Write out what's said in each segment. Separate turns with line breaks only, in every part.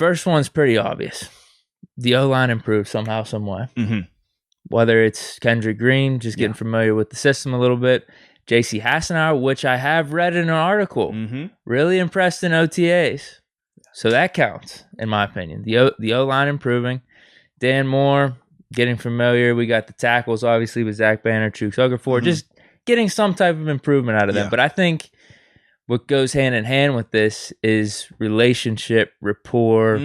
First one's pretty obvious. The O-line improved somehow, some way.
Mm-hmm.
Whether it's Kendrick Green, just getting familiar with the system a little bit. J.C. Hassenauer, which I have read in an article, really impressed in OTAs. So that counts, in my opinion. The O-line improving. Dan Moore, getting familiar. We got the tackles, obviously, with Zach Banner, Chooks Okafor. Just getting some type of improvement out of them. But I think what goes hand in hand with this is relationship, rapport,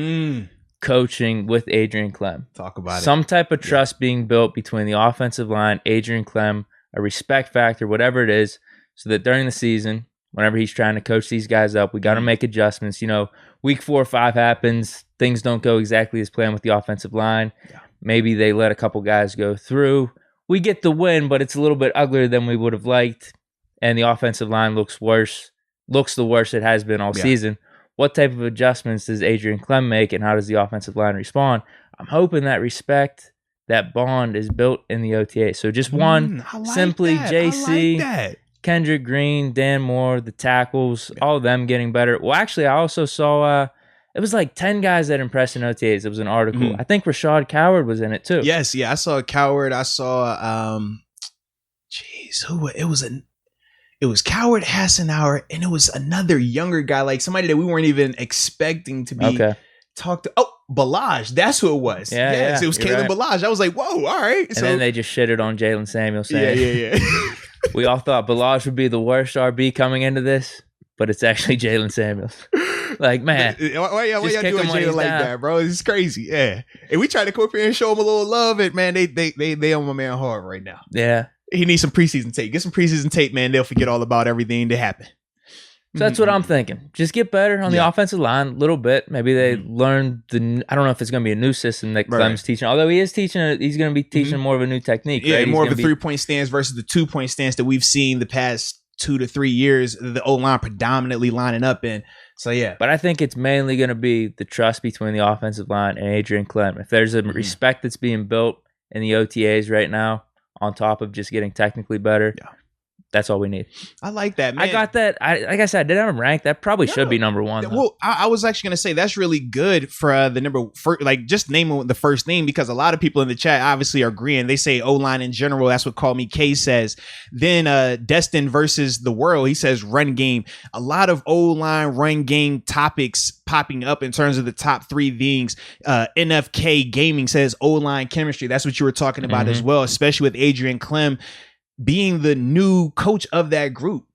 coaching with Adrian Klemm.
Talk about
some type of trust being built between the offensive line, Adrian Klemm, a respect factor, whatever it is, so that during the season, whenever he's trying to coach these guys up, we got to make adjustments. You know, week 4 or 5 happens, things don't go exactly as planned with the offensive line. Maybe they let a couple guys go through. We get the win, but it's a little bit uglier than we would have liked, and the offensive line looks the worst it has been all season. What type of adjustments does Adrian Klemm make, and how does the offensive line respond? I'm hoping that respect, that bond is built in the OTA. So just one, simply JC, Kendrick Green, Dan Moore, the tackles, all of them getting better. Well, actually, I also saw it was like 10 guys that impressed in OTAs. It was an article. I think Rashad Coward was in it too.
Yes, I saw Coward. I saw it was Coward, Hassenauer, and it was another younger guy, like somebody that we weren't even expecting to be talked to. Oh, Balaj. That's who it was. Yes, it was Kalen Balaj. I was like, whoa, all right.
And then they just shitted on Jalen Samuel saying, we all thought Balaj would be the worst RB coming into this, but it's actually Jalen Samuels. Like, man.
Why y'all doing Jalen like that, bro? It's crazy. Yeah. And we tried to come up here and show him a little love. And, man, they on my man hard right now.
Yeah.
He needs some preseason tape. Get some preseason tape, man. They'll forget all about everything that happened.
So that's what I'm thinking. Just get better on the offensive line a little bit. Maybe they learn I don't know if it's going to be a new system that Clem's teaching. Although he's going to be teaching more of a new technique.
Yeah,
right?
more of a 3-point stance versus the 2-point stance that we've seen the past 2 to 3 years. The O-line predominantly lining up in. So, yeah.
But I think it's mainly going to be the trust between the offensive line and Adrian Klemm. If there's a respect that's being built in the OTAs right now, on top of just getting technically better, that's all we need.
I like that, man.
I got that. Like I said, I didn't have him ranked. That probably should be number 1. Though.
Well, I was actually going to say that's really good for the number, like just name the first name, because a lot of people in the chat obviously are agreeing. They say O-line in general. That's what Call Me K says. Then Destin versus the World, he says run game. A lot of O-line run game topics popping up in terms of the top 3 things. NFK Gaming says O-line chemistry. That's what you were talking about as well, especially with Adrian Klemm being the new coach of that group.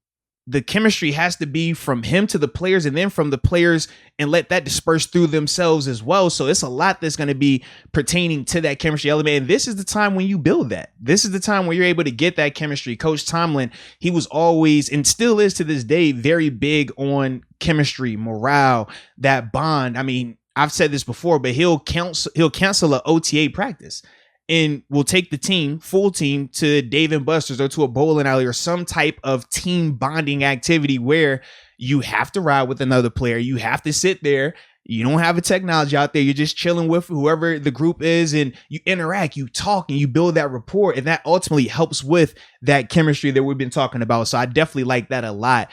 The chemistry has to be from him to the players, and then from the players, and let that disperse through themselves as well. So it's a lot that's going to be pertaining to that chemistry element. And this is the time when you build that. This is the time when you're able to get that chemistry. Coach Tomlin, he was always, and still is to this day, very big on chemistry, morale, that bond. I mean, I've said this before, but he'll cancel an OTA practice and will take the team, full team, to Dave & Buster's or to a bowling alley or some type of team bonding activity where you have to ride with another player. You have to sit there. You don't have a technology out there. You're just chilling with whoever the group is, and you interact, you talk, and you build that rapport. And that ultimately helps with that chemistry that we've been talking about. So I definitely like that a lot.